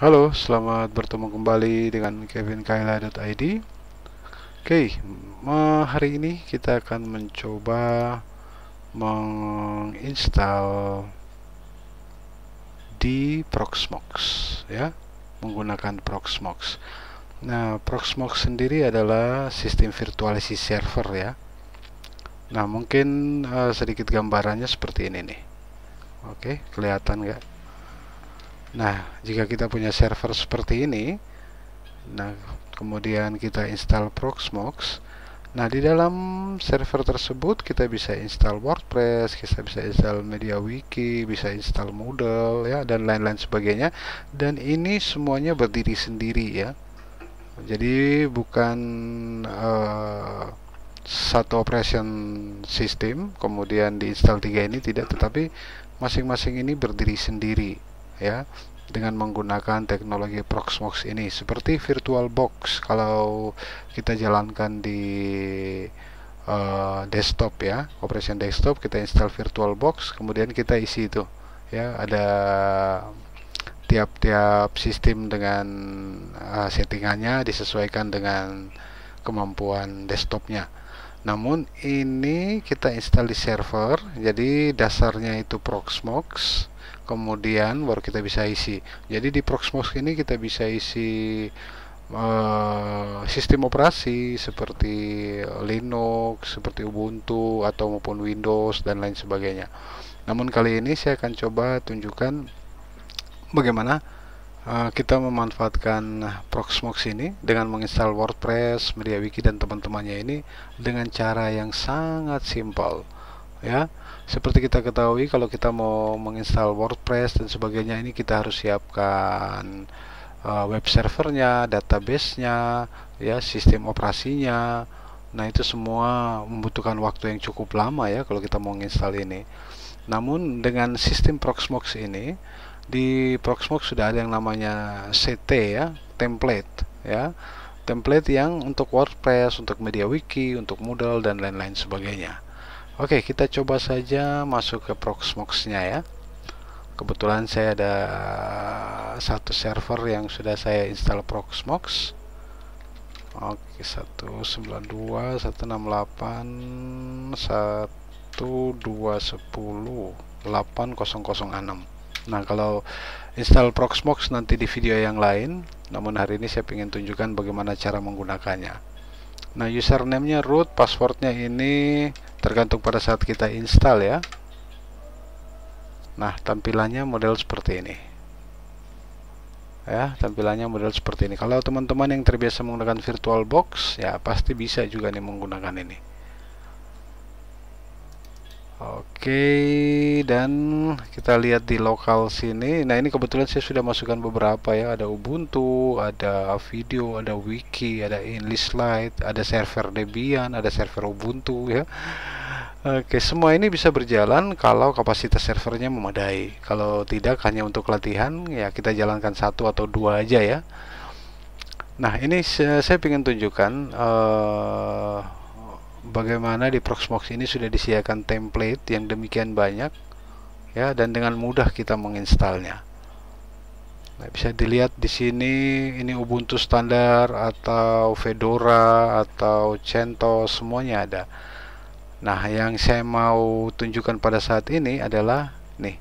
Halo, selamat bertemu kembali dengan kevinkaila.id. Oke, hari ini kita akan mencoba menginstal di Proxmox ya, menggunakan Proxmox. Nah, Proxmox sendiri adalah sistem virtualisasi server ya. Nah, mungkin sedikit gambarannya seperti ini nih. Oke, kelihatan nggak? Nah, jika kita punya server seperti ini, nah, kemudian kita install Proxmox. Nah, di dalam server tersebut kita bisa install WordPress, kita bisa install MediaWiki, bisa install Moodle ya, dan lain-lain sebagainya. Dan ini semuanya berdiri sendiri ya. Jadi bukan satu operation system kemudian diinstal tiga ini, tidak, tetapi masing-masing ini berdiri sendiri ya, dengan menggunakan teknologi Proxmox ini, seperti VirtualBox kalau kita jalankan di desktop ya, operation desktop, kita install VirtualBox, kemudian kita isi itu ya, ada tiap-tiap sistem dengan settingannya disesuaikan dengan kemampuan desktopnya. Namun ini kita install di server, jadi dasarnya itu Proxmox, kemudian baru kita bisa isi. Jadi di Proxmox ini kita bisa isi sistem operasi seperti Linux, seperti Ubuntu atau maupun Windows dan lain sebagainya. Namun kali ini saya akan coba tunjukkan bagaimana kita memanfaatkan Proxmox ini dengan menginstal WordPress, MediaWiki dan teman-temannya ini dengan cara yang sangat simpel ya. Seperti kita ketahui, kalau kita mau menginstal WordPress dan sebagainya ini kita harus siapkan web servernya, database-nya ya, sistem operasinya. Nah, itu semua membutuhkan waktu yang cukup lama ya kalau kita mau menginstal ini. Namun dengan sistem Proxmox ini, di Proxmox sudah ada yang namanya CT ya, template ya, template yang untuk WordPress, untuk MediaWiki, untuk Moodle dan lain-lain sebagainya. Oke, kita coba saja masuk ke Proxmox-nya ya. Kebetulan saya ada satu server yang sudah saya install Proxmox. Oke, 192 168 1210 8006. Nah, kalau install Proxmox nanti di video yang lain, namun hari ini saya ingin tunjukkan bagaimana cara menggunakannya. Nah, username-nya root, passwordnya ini tergantung pada saat kita install ya. Nah, tampilannya model seperti ini ya, tampilannya model seperti ini. Kalau teman-teman yang terbiasa menggunakan VirtualBox ya pasti bisa juga nih menggunakan ini. Oke, dan kita lihat di lokal sini. Nah, ini kebetulan saya sudah masukkan beberapa ya. Ada Ubuntu, ada video, ada wiki, ada English Lite, ada server Debian, ada server Ubuntu ya. Oke, semua ini bisa berjalan kalau kapasitas servernya memadai. Kalau tidak, hanya untuk latihan ya kita jalankan satu atau dua aja ya. Nah, ini saya ingin tunjukkan bagaimana di Proxmox ini sudah disediakan template yang demikian banyak ya, dan dengan mudah kita menginstalnya. Nah, bisa dilihat di sini, ini Ubuntu standar atau Fedora atau CentOS, semuanya ada. Nah, yang saya mau tunjukkan pada saat ini adalah nih,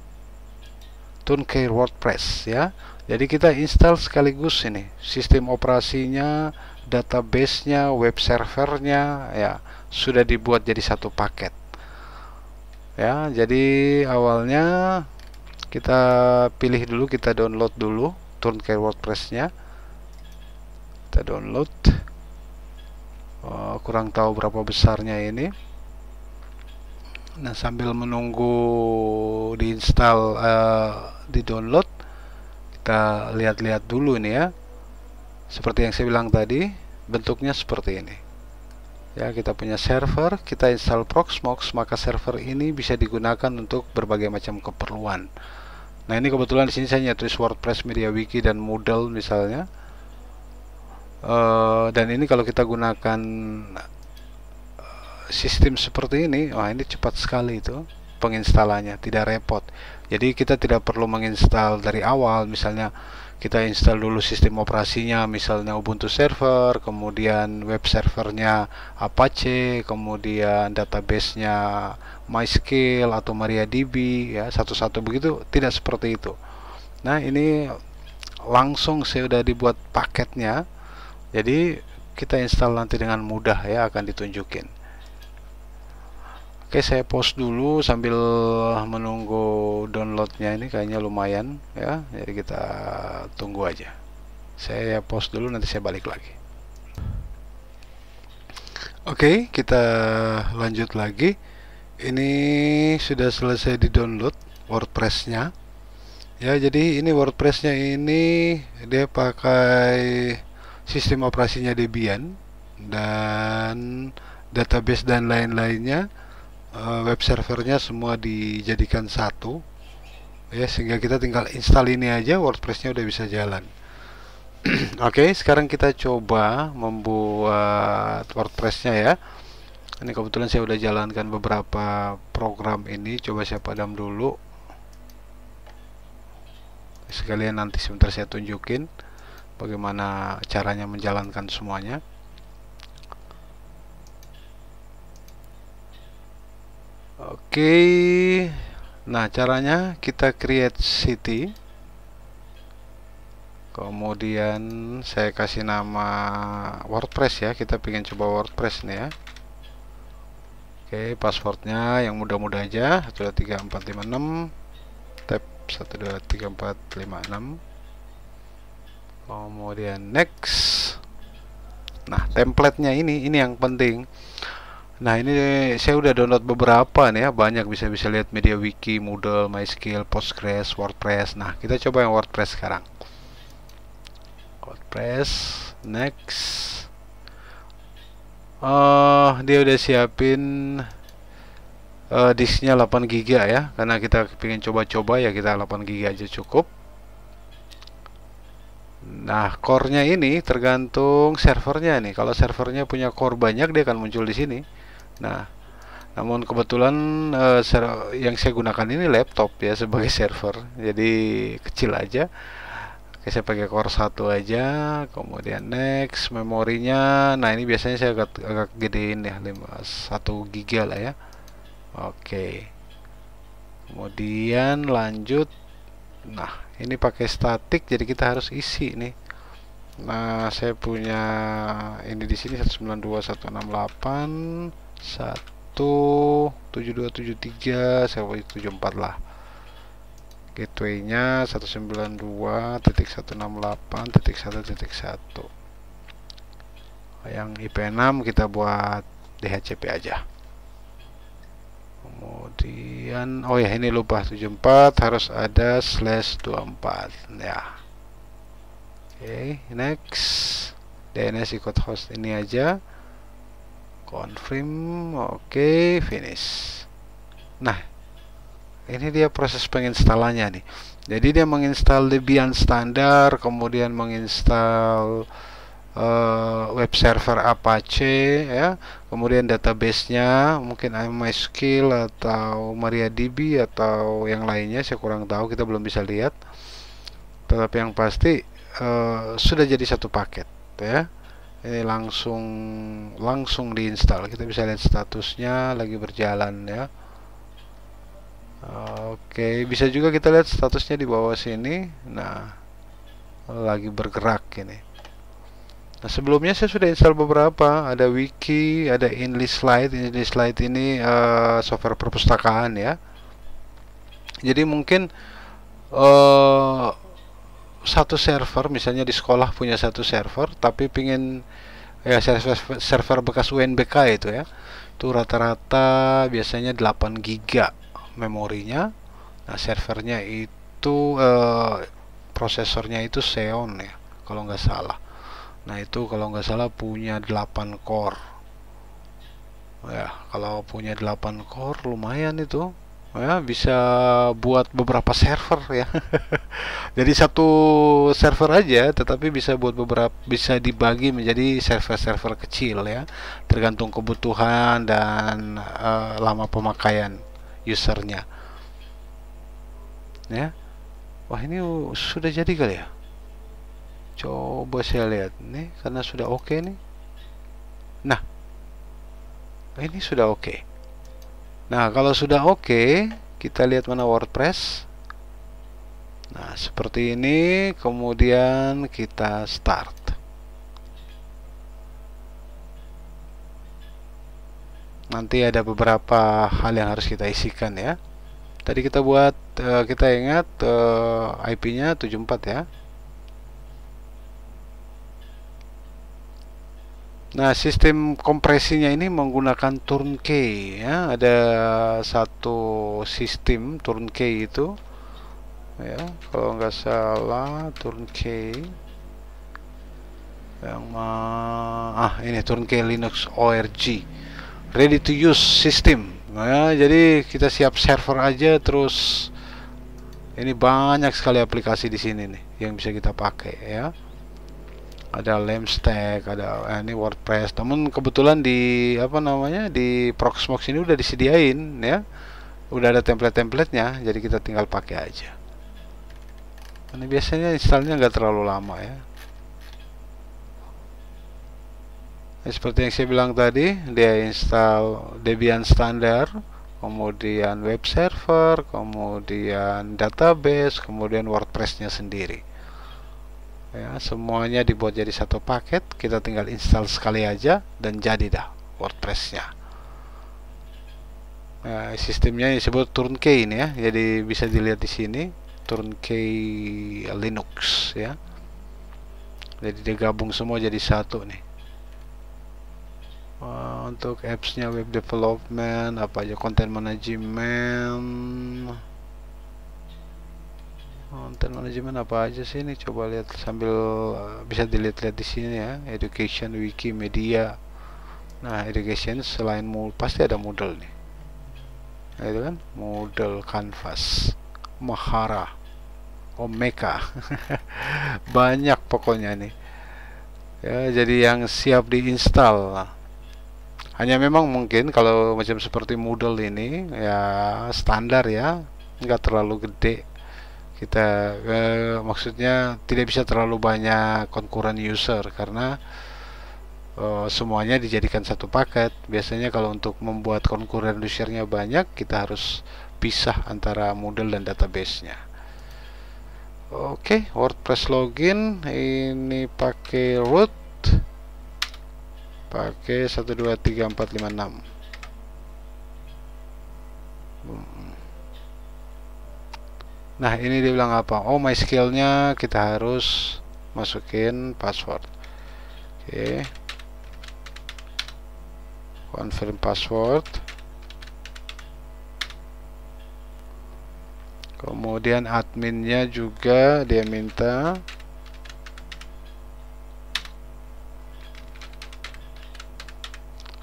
Turnkey WordPress ya. Jadi kita install sekaligus ini, sistem operasinya, database-nya, web servernya ya, sudah dibuat jadi satu paket ya. Jadi awalnya kita pilih dulu, kita download dulu Turnkey WordPress-nya. Kita download, kurang tahu berapa besarnya ini. Nah, sambil menunggu diinstal, di download, kita lihat-lihat dulu nih ya. Seperti yang saya bilang tadi, bentuknya seperti ini ya. Kita punya server, kita install Proxmox, maka server ini bisa digunakan untuk berbagai macam keperluan. Nah, ini kebetulan di sini saya tulis WordPress, MediaWiki dan Moodle misalnya. Dan ini kalau kita gunakan sistem seperti ini, wah ini cepat sekali itu penginstalannya, tidak repot. Jadi kita tidak perlu menginstal dari awal. Misalnya kita install dulu sistem operasinya, misalnya Ubuntu server, kemudian web servernya Apache, kemudian database-nya MySQL atau MariaDB, ya satu-satu begitu. Tidak seperti itu. Nah, ini langsung sudah dibuat paketnya, jadi kita install nanti dengan mudah ya, akan ditunjukin. Oke, saya pause dulu sambil menunggu downloadnya. Ini kayaknya lumayan ya, jadi kita tunggu aja. Saya pause dulu, nanti saya balik lagi. Oke, kita lanjut lagi. Ini sudah selesai di download WordPress-nya ya. Jadi ini WordPress-nya ini dia pakai sistem operasinya Debian dan database dan lain-lainnya. Web servernya semua dijadikan satu ya, sehingga kita tinggal install ini aja, WordPress-nya udah bisa jalan. Oke, sekarang kita coba membuat WordPress-nya ya. Ini kebetulan saya udah jalankan beberapa program ini. Coba saya padam dulu. Sekalian nanti sebentar saya tunjukin bagaimana caranya menjalankan semuanya. Oke, nah caranya kita create city, kemudian saya kasih nama WordPress ya, kita pengen coba WordPress nih ya. Oke, passwordnya yang mudah-mudah aja, 1234556 tab 1234556, kemudian next. Nah, templatenya ini yang penting. Nah, ini saya udah download beberapa nih ya, banyak, bisa lihat MediaWiki, Moodle, MySQL, Postgres, WordPress. Nah, kita coba yang WordPress sekarang. WordPress, next. Dia udah siapin disknya 8 GB ya, karena kita pengen coba-coba ya, kita 8 GB aja cukup. Nah, core-nya ini tergantung servernya nih. Kalau servernya punya core banyak, dia akan muncul di sini. Nah, namun kebetulan yang saya gunakan ini laptop ya sebagai server, jadi kecil aja. Oke, saya pakai core 1 aja, kemudian next. Memorinya, nah ini biasanya saya agak gedein ya, 1 GB lah ya. Oke, kemudian lanjut. Nah, ini pakai static, jadi kita harus isi nih. Nah, saya punya ini di sini 192.168.17273, saya pilih 74 lah. Gateway-nya 192.168.1.1. Yang IP6 kita buat DHCP aja. Kemudian oh ya, ini lupa, 74 harus ada /24 ya. Oke, next. DNS ikut host ini aja, confirm. Oke, finish. Nah, ini dia proses penginstalannya nih. Jadi dia menginstal Debian standar, kemudian menginstal web server Apache ya, kemudian database-nya mungkin MySQL atau MariaDB atau yang lainnya, saya kurang tahu, kita belum bisa lihat. Tetapi yang pasti sudah jadi satu paket ya. Ini langsung diinstal. Kita bisa lihat statusnya lagi berjalan ya. Oke, bisa juga kita lihat statusnya di bawah sini. Nah, lagi bergerak ini. Nah, sebelumnya saya sudah install beberapa, ada wiki, ada InliSlide. InliSlide ini software perpustakaan ya. Jadi mungkin satu server, misalnya di sekolah punya satu server, tapi pingin ya server bekas UNBK itu ya, itu rata-rata biasanya 8 GB memorinya. Nah, servernya itu prosesornya itu Xeon ya, kalau nggak salah. Nah, itu kalau nggak salah punya 8 core ya. Kalau punya 8 core lumayan itu ya, bisa buat beberapa server ya. Jadi satu server aja, tetapi bisa buat beberapa, bisa dibagi menjadi server-server kecil ya, tergantung kebutuhan dan lama pemakaian usernya. ya. Wah, ini sudah jadi kali ya. Coba saya lihat nih, karena sudah oke nih. Nah, ini sudah oke. Nah, kalau sudah oke, kita lihat mana WordPress. Nah, seperti ini, kemudian kita start. Nanti ada beberapa hal yang harus kita isikan ya. Tadi kita buat, kita ingat IP-nya 74 ya. Nah, sistem kompresinya ini menggunakan turnkey ya. Ada satu sistem turnkey itu ya, kalau nggak salah turnkey yang ini turnkey Linux ORG ready to use system. Nah, jadi kita siap server aja, terus ini banyak sekali aplikasi di sini nih yang bisa kita pakai ya. Ada Lemstack, ada ini WordPress. Namun kebetulan di di Proxmox ini udah disediain ya. Udah ada template-templatenya, jadi kita tinggal pakai aja. Ini biasanya installnya nggak terlalu lama ya. Seperti yang saya bilang tadi, dia install Debian standar, kemudian web server, kemudian database, kemudian WordPress-nya sendiri. Ya, semuanya dibuat jadi satu paket, kita tinggal install sekali aja dan jadi dah WordPress-nya. Nah, sistemnya disebut turnkey ini ya, jadi bisa dilihat di sini turnkey Linux ya. Jadi digabung semua jadi satu nih. Untuk apps-nya web development, apa aja, content management. Content management apa aja sih ini? Coba lihat sambil bisa dilihat-lihat di sini ya. Education, Wikimedia. Nah, education selain pasti ada Moodle nih. Nah, itu kan Moodle, Canvas, Mahara, Omeka. Banyak pokoknya nih. Ya, jadi yang siap diinstal. Hanya memang mungkin kalau macam seperti Moodle ini ya standar ya, nggak terlalu gede. Kita maksudnya tidak bisa terlalu banyak concurrent user karena semuanya dijadikan satu paket. Biasanya kalau untuk membuat concurrent usernya banyak, kita harus pisah antara Moodle dan database-nya. Oke, WordPress login ini pakai root, pakai 123456. Nah, ini dia bilang apa? Oh, MySQL-nya kita harus masukin password. Oke. Confirm password. Kemudian adminnya juga dia minta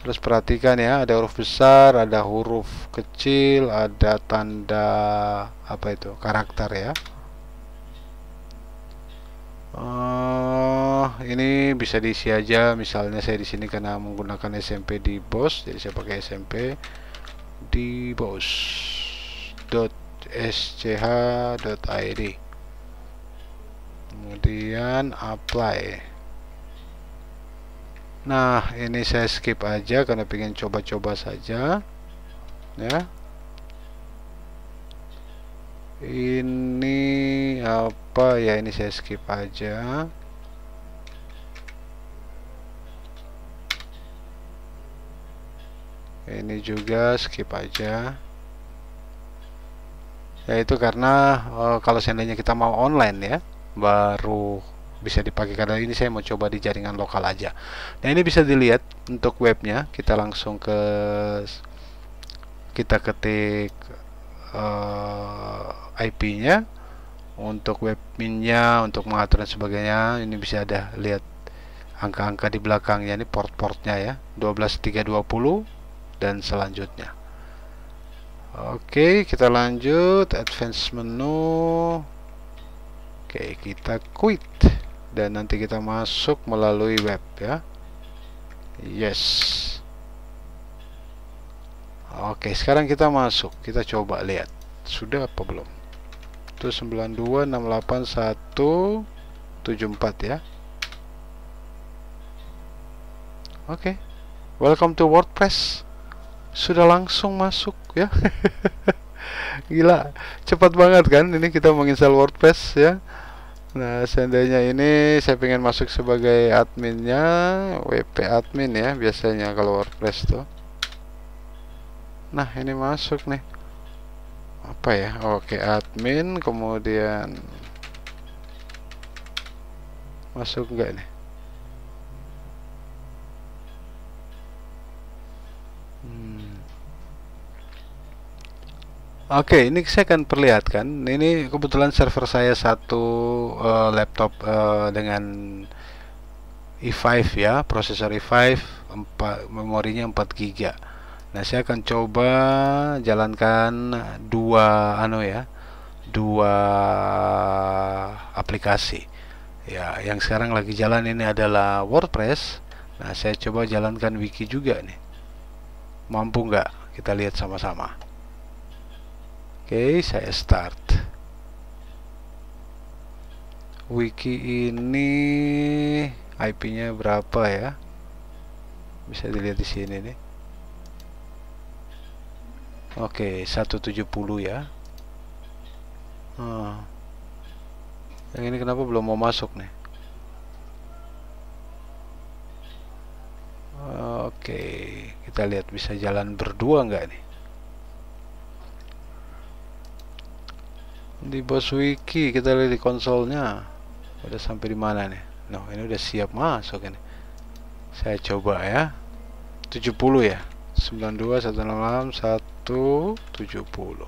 harus perhatikan ya, ada huruf besar, ada huruf kecil, ada tanda apa itu, karakter ya. Ini bisa diisi aja, misalnya saya di sini karena menggunakan SMP di BOSS, jadi saya pakai SMP di boss.sch.id, kemudian apply. Nah, ini saya skip aja karena pengen coba-coba saja ya. Ini apa ya, ini saya skip aja. Ini juga skip aja. Ya, itu karena kalau seandainya kita mau online ya, baru bisa dipakai. Karena ini saya mau coba di jaringan lokal aja. Nah, ini bisa dilihat untuk webnya. Kita langsung kita ketik IP-nya, untuk webminnya, untuk mengatur dan sebagainya. Ini bisa ada lihat angka-angka di belakangnya, ini port-portnya ya, 12320 dan selanjutnya. Oke, kita lanjut advanced menu. Oke, kita quit dan nanti kita masuk melalui web ya. Yes. Oke, sekarang kita masuk. Kita coba lihat sudah apa belum. 192.68.174 ya. Oke. Welcome to WordPress. Sudah langsung masuk ya. Gila, cepat banget kan ini kita menginstal WordPress ya. Nah, seandainya ini saya pengen masuk sebagai adminnya, WP admin ya biasanya kalau WordPress tuh. Nah, ini masuk nih. Apa ya? Oke, admin, kemudian masuk enggak nih? Oke, ini saya akan perlihatkan. Ini kebetulan server saya satu laptop dengan i5 ya, prosesor i5, memorinya 4 GB. Nah, saya akan coba jalankan dua aplikasi. Ya, yang sekarang lagi jalan ini adalah WordPress. Nah, saya coba jalankan wiki juga nih. Mampu nggak? Kita lihat sama-sama. Oke, saya start. Wiki ini IP-nya berapa ya? Bisa dilihat di sini nih. Oke, 170 ya. Yang ini kenapa belum mau masuk nih? Oke, kita lihat bisa jalan berdua nggak nih? Di bos wiki kita lihat di konsolnya udah sampai di mana nih. Nah, ini udah siap masuk ini. Saya coba ya. 70 ya. 92.168.170.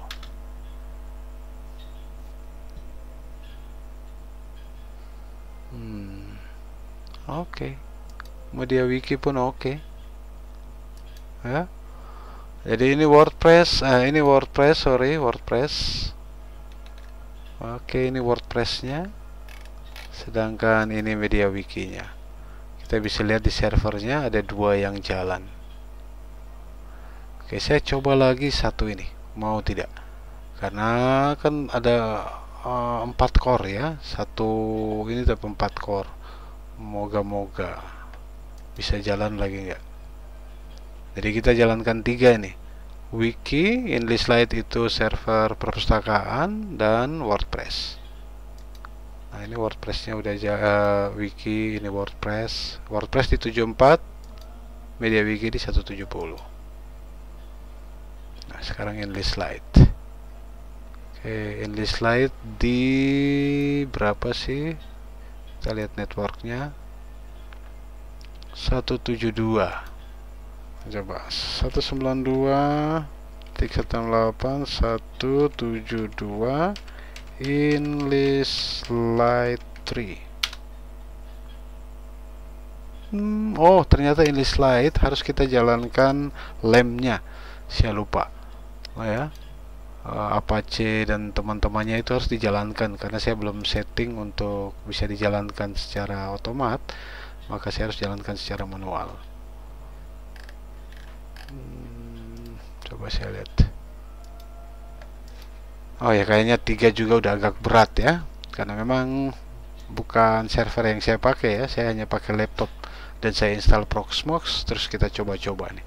Oke. Media wiki pun oke. Ya. Jadi ini WordPress, WordPress. Oke, ini WordPress-nya. Sedangkan ini media wikinya. Kita bisa lihat di servernya ada dua yang jalan. Oke, saya coba lagi satu ini. Mau tidak? Karena kan ada 4 core ya. Satu ini tapi 4 core. Moga-moga bisa jalan lagi nggak? Jadi kita jalankan 3 nih. Wiki, InDesign itu server perpustakaan, dan WordPress. Nah, ini WordPress-nya udah wiki, ini WordPress di 74, media wiki di 170. Nah, sekarang InDesign. Oke, InDesign di berapa sih? Kita lihat networknya 172. Coba 192.168.172 InDesign 3. Oh, ternyata InDesign harus kita jalankan lemnya. Saya lupa. Oh ya. Apache dan teman-temannya itu harus dijalankan karena saya belum setting untuk bisa dijalankan secara otomat, maka saya harus jalankan secara manual. Coba saya lihat. Oh ya, kayaknya 3 juga udah agak berat ya, karena memang bukan server yang saya pakai ya, saya hanya pakai laptop dan saya install Proxmox. Terus kita coba-coba nih.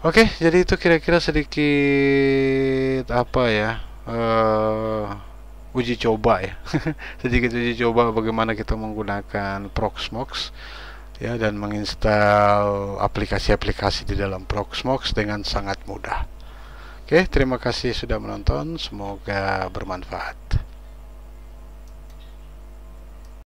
Oke, jadi itu kira-kira sedikit apa ya, uji coba ya. Sedikit uji coba bagaimana kita menggunakan Proxmox ya, dan menginstal aplikasi-aplikasi di dalam Proxmox dengan sangat mudah. Oke, terima kasih sudah menonton, semoga bermanfaat.